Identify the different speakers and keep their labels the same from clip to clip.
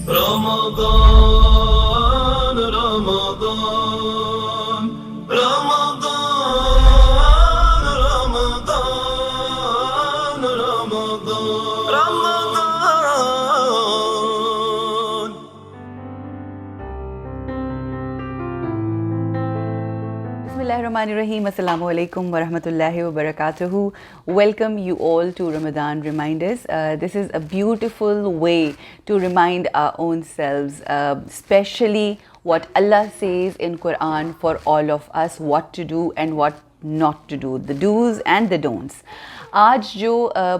Speaker 1: Ramzan Ramzan Ramzan Ramzan Ramzan Ramzan.
Speaker 2: Bismillahirrahmanirrahim. Assalamu alaikum wa rahmatullahi wa barakatuhu. Welcome you all to Ramadan Reminders. This is a beautiful way to remind our own selves, especially what Allah says in Quran for all of us, what to do and what not to do, the do's and the don'ts. آج جو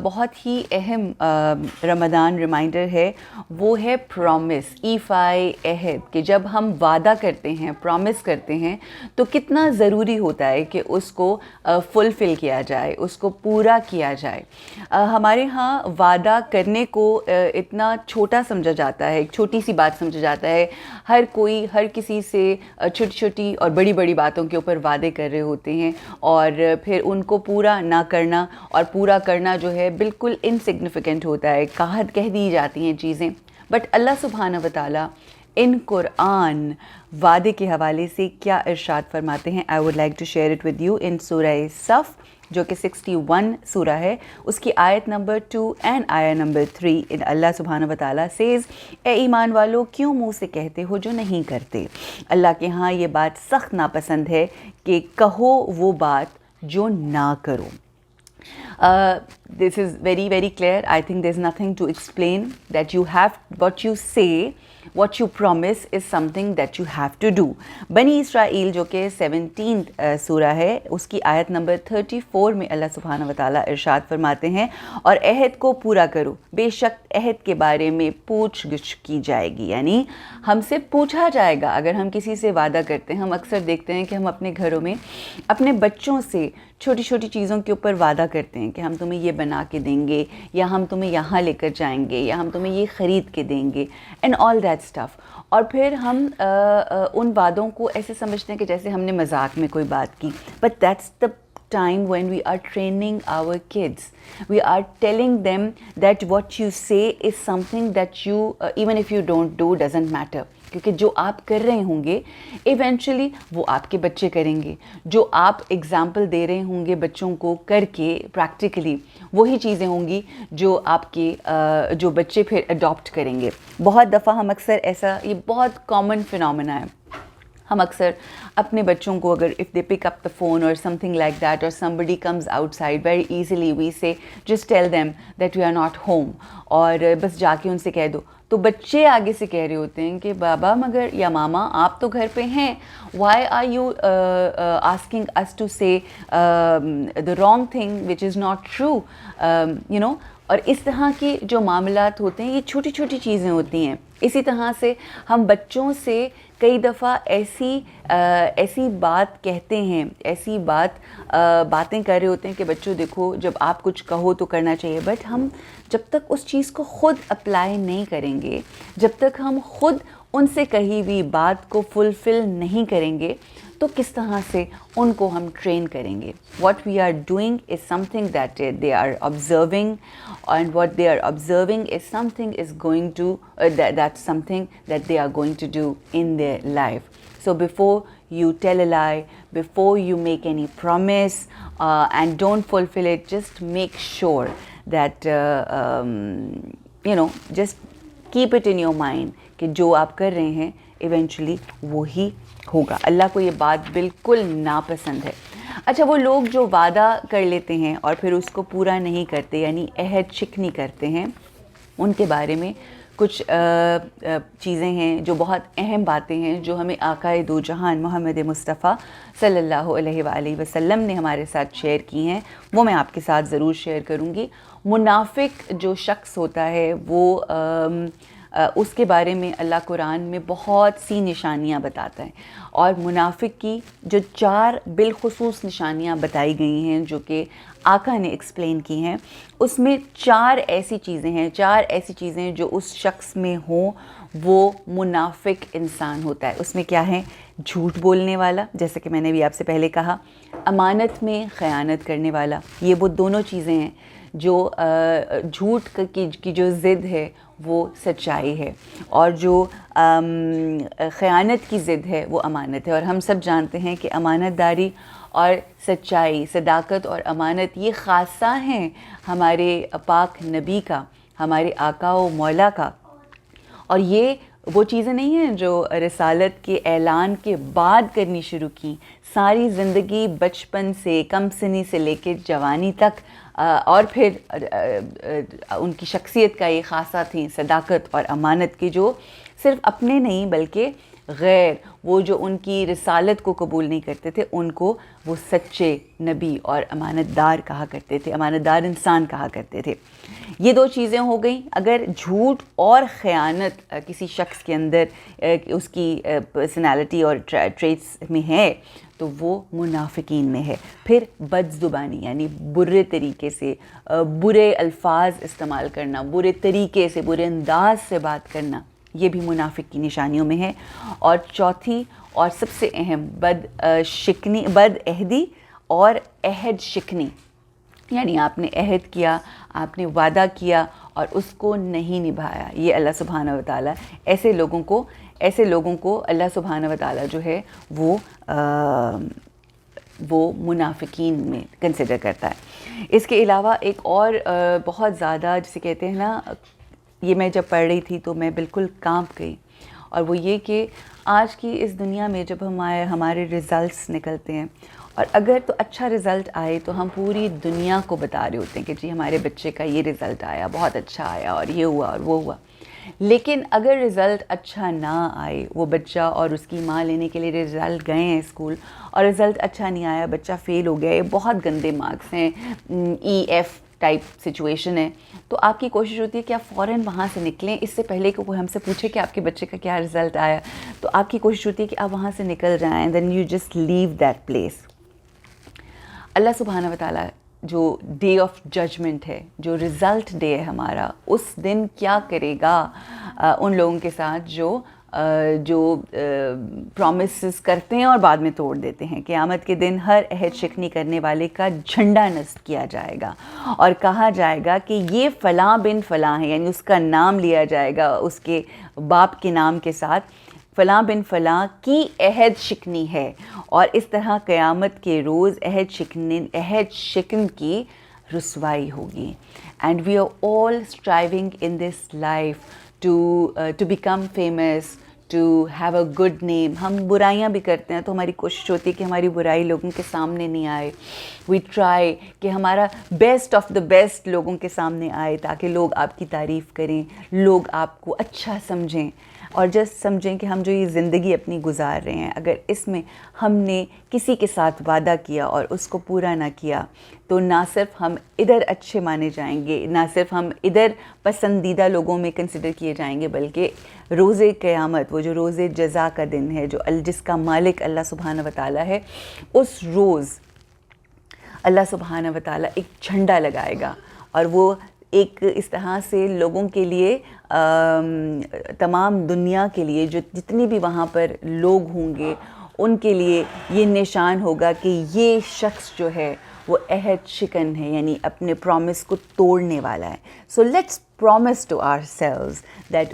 Speaker 2: بہت ہی اہم رمضان reminder ہے وہ ہے promise, ایفائے عہد، کہ جب ہم وعدہ کرتے ہیں، پرومس کرتے ہیں تو کتنا ضروری ہوتا ہے کہ اس کو فلفل کیا جائے، اس کو پورا کیا جائے. ہمارے ہاں وعدہ کرنے کو اتنا چھوٹا سمجھا جاتا ہے، ایک چھوٹی سی بات سمجھا جاتا ہے. ہر کوئی ہر کسی سے چھوٹی چھوٹی اور بڑی بڑی باتوں کے اوپر وعدے کر رہے ہوتے ہیں اور پھر ان کو پورا نہ کرنا اور پورا کرنا جو ہے بالکل انسگنیفیکنٹ ہوتا ہے، کہہ دی جاتی ہیں چیزیں. بٹ اللہ سبحانہ و تعالیٰ ان قرآن وعدے کے حوالے سے کیا ارشاد فرماتے ہیں. I would like to share it with you in سورہ صف جو کہ 61 سورہ ہے، اس کی آیت نمبر 2 اینڈ آیت نمبر 3. اللہ سبحانہ و تعالیٰ سیز، اے ایمان والو کیوں منہ سے کہتے ہو جو نہیں کرتے. اللہ کے ہاں یہ بات سخت ناپسند ہے کہ کہو وہ بات جو نہ کرو. This is very, very clear. I think there's nothing to explain, that you have what you say, what you promise is something that you have to do. بنی اسرائیل جو کہ 17th سورہ ہے، اس کی آیت نمبر 34 میں اللہ سبحانہ و تعالیٰ ارشاد فرماتے ہیں، اور عہد کو پورا کرو، بے شک عہد کے بارے میں پوچھ گچھ کی جائے گی. یعنی ہم سے پوچھا جائے گا اگر ہم کسی سے وعدہ کرتے ہیں. ہم اکثر دیکھتے ہیں کہ ہم اپنے گھروں میں اپنے بچوں سے چھوٹی چھوٹی چیزوں کے اوپر وعدہ کرتے ہیں کہ ہم تمہیں یہ بنا کے دیں گے، یا ہم تمہیں یہاں لے کر جائیں گے، یا ہم تمہیں یہ خرید کے دیں گے اینڈ آل دیٹ اسٹف. اور پھر ہم ان وعدوں کو ایسے سمجھتے ہیں کہ جیسے ہم نے مذاق میں کوئی بات کی. But that's the time when we are training our kids. We are telling them that what you say is something that you, even if you don't do, doesn't matter. کیونکہ جو آپ کر رہے ہوں گے ایونچولی وہ آپ کے بچے کریں گے. جو آپ اگزامپل دے رہے ہوں گے بچوں کو کر کے پریکٹیکلی، وہی چیزیں ہوں گی جو آپ کے جو بچے پھر اڈاپٹ کریں گے. بہت دفعہ ہم اکثر ایسا، یہ بہت کامن فینومینا ہے، ہم اکثر اپنے بچوں کو اگر if they pick up the phone اور سم تھنگ لائک دیٹ اور somebody comes outside very easily we say just tell them that we are not home، اور بس جا کے ان سے کہہ دو. تو بچے آگے سے کہہ رہے ہوتے ہیں کہ بابا مگر یا ماما آپ تو گھر پہ ہیں، why are you asking us to say the wrong thing which is not true, you know. اور اس طرح کی جو معاملات ہوتے ہیں یہ چھوٹی چھوٹی چیزیں ہوتی ہیں. اسی طرح سے ہم بچوں سے کئی دفعہ ایسی بات کہتے ہیں، ایسی باتیں کر رہے ہوتے ہیں کہ بچوں دیکھو جب آپ کچھ کہو تو کرنا چاہیے. بٹ ہم جب تک اس چیز کو خود اپلائی نہیں کریں گے، جب تک ہم خود ان سے کہی ہوئی بات کو فلفل نہیں کریں گے تو کس طرح سے ان کو ہم ٹرین کریں گے. What we are doing is something that they are observing, and what they are observing is something is going to that something that they are going to do in their life. So before you tell a lie, before you make any promise and don't fulfill it, just make sure that just keep it in your mind کہ جو آپ کر رہے ہیں eventually وہی ہوگا. اللہ کو یہ بات بالکل ناپسند ہے. اچھا، وہ لوگ جو وعدہ کر لیتے ہیں اور پھر اس کو پورا نہیں کرتے، یعنی عہد شکنی کرتے ہیں، ان کے بارے میں کچھ چیزیں ہیں جو بہت اہم باتیں ہیں جو ہمیں آقائے دو جہان محمد مصطفیٰ صلی اللہ علیہ وآلہ وسلم نے ہمارے ساتھ شیئر کی ہیں. وہ میں آپ کے ساتھ ضرور شیئر کروں گی. منافق جو شخص ہوتا ہے وہ اس کے بارے میں اللہ قرآن میں بہت سی نشانیاں بتاتا ہے، اور منافق کی جو 4 بالخصوص نشانیاں بتائی گئی ہیں جو کہ آقا نے ایکسپلین کی ہیں، اس میں 4 ایسی چیزیں ہیں، 4 ایسی چیزیں جو اس شخص میں ہوں وہ منافق انسان ہوتا ہے. اس میں کیا ہے؟ جھوٹ بولنے والا، جیسے کہ میں نے بھی آپ سے پہلے کہا، امانت میں خیانت کرنے والا. یہ وہ دونوں چیزیں ہیں جو جھوٹ کی جو ضد ہے وہ سچائی ہے، اور جو خیانت کی ضد ہے وہ امانت ہے. اور ہم سب جانتے ہیں کہ امانت داری اور سچائی، صداقت اور امانت یہ خاصہ ہیں ہمارے پاک نبی کا، ہمارے آقا و مولا کا. اور یہ وہ چیزیں نہیں ہیں جو رسالت کے اعلان کے بعد کرنی شروع کی. ساری زندگی بچپن سے، کم سنی سے لے کے جوانی تک، اور پھر ان کی شخصیت کا یہ خاصہ تھیں صداقت اور امانت کی، جو صرف اپنے نہیں بلکہ غیر، وہ جو ان کی رسالت کو قبول نہیں کرتے تھے ان کو وہ سچے نبی اور امانت دار کہا کرتے تھے، امانت دار انسان کہا کرتے تھے. یہ دو چیزیں ہو گئیں. اگر جھوٹ اور خیانت کسی شخص کے اندر اس کی پرسنالٹی اور ٹریٹس میں ہے تو وہ منافقین میں ہے. پھر بد زبانی یعنی برے طریقے سے، برے الفاظ استعمال کرنا، برے طریقے سے، برے انداز سے بات کرنا، یہ بھی منافق کی نشانیوں میں ہے. اور چوتھی اور سب سے اہم بد عہدی اور عہد شکنی، یعنی آپ نے عہد کیا، آپ نے وعدہ کیا اور اس کو نہیں نبھایا. یہ اللہ سبحانہ و تعالیٰ ایسے لوگوں کو اللہ سبحانہ و تعالیٰ جو ہے وہ منافقین میں کنسیڈر کرتا ہے. اس کے علاوہ ایک اور بہت زیادہ جسے کہتے ہیں نا، یہ میں جب پڑھ رہی تھی تو میں بالکل کانپ گئی، اور وہ یہ کہ آج کی اس دنیا میں جب ہمارے رزلٹس نکلتے ہیں، اور اگر تو اچھا رزلٹ آئے تو ہم پوری دنیا کو بتا رہے ہوتے ہیں کہ جی ہمارے بچے کا یہ رزلٹ آیا، بہت اچھا آیا، اور یہ ہوا اور وہ ہوا. لیکن اگر رزلٹ اچھا نہ آئے، وہ بچہ اور اس کی ماں لینے کے لیے رزلٹ گئے ہیں اسکول اور رزلٹ اچھا نہیں آیا، بچہ فیل ہو گیا، یہ بہت گندے مارکس ہیں، EF ٹائپ سچویشن ہے، تو آپ کی کوشش ہوتی ہے کہ آپ فوراً وہاں سے نکلیں. اس سے پہلے کہ کوئی ہم سے پوچھے کہ آپ کے بچے کا کیا رزلٹ آیا، تو آپ کی کوشش ہوتی ہے کہ آپ وہاں سے نکل جائیں. Then you just leave that place. اللہ سبحانہ و تعالیٰ جو ڈے آف ججمنٹ ہے، جو رزلٹ ڈے ہے ہمارا، اس دن کیا کرے گا ان لوگوں کے ساتھ جو پرومسز کرتے ہیں اور بعد میں توڑ دیتے ہیں. قیامت کے دن ہر عہد شکنی کرنے والے کا جھنڈا نصب کیا جائے گا اور کہا جائے گا کہ یہ فلاں بن فلاں ہے، یعنی اس کا نام لیا جائے گا اس کے باپ کے نام کے ساتھ، فلاں بن فلاں کی عہد شکنی ہے. اور اس طرح قیامت کے روز عہد شکن کی رسوائی ہوگی. And we are all striving in this life to become famous, to have a good name. ہم برائیاں بھی کرتے ہیں تو ہماری کوشش ہوتی ہے کہ ہماری برائی لوگوں کے سامنے نہیں آئے. وی ٹرائی کہ ہمارا بیسٹ آف دا بیسٹ لوگوں کے سامنے آئے تاکہ لوگ آپ کی تعریف کریں، لوگ آپ کو اچھا سمجھیں. اور جسٹ سمجھیں کہ ہم جو یہ زندگی اپنی گزار رہے ہیں، اگر اس میں ہم نے کسی کے ساتھ وعدہ کیا اور اس کو پورا نہ کیا تو نہ صرف ہم ادھر اچھے مانے جائیں گے، نہ صرف ہم ادھر پسندیدہ لوگوں میں کنسیڈر کیے جائیں گے، بلکہ روز قیامت، وہ جو روز جزا کا دن ہے، جو جس کا مالک اللہ سبحانہ و تعالیٰ ہے، اس روز اللہ سبحانہ و تعالیٰ ایک جھنڈا لگائے گا، اور وہ ایک اس طرح سے لوگوں کے لیے، تمام دنیا کے لیے، جو جتنی بھی وہاں پر لوگ ہوں گے ان کے لیے یہ نشان ہوگا کہ یہ شخص جو ہے وہ عہد شکن ہے، یعنی اپنے پرومس کو توڑنے والا ہے. So let's promise to ourselves that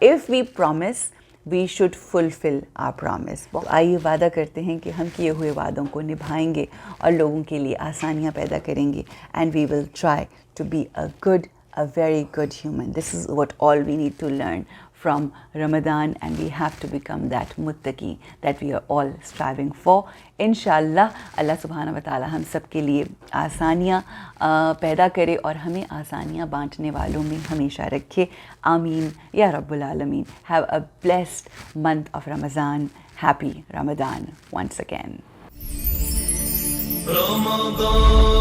Speaker 2: if we promise we should fulfill our promise. آئیے وعدہ کرتے ہیں کہ ہم کیے ہوئے وعدوں کو نبھائیں گے اور لوگوں کے لیے آسانیاں پیدا کریں گے. And we will try to be a very good human. This is what all we need to learn from Ramadan, and we have to become that muttaqi that we are all striving for. انشاءاللہ اللہ سبحانہ و تعالی ہم سب کے لیے آسانیاں پیدا کرے اور ہمیں آسانیاں بانٹنے والوں میں ہمیشہ رکھے. آمین یا رب العالمین. Have a blessed month of Ramadan. Happy Ramadan once again.
Speaker 1: Ramadan.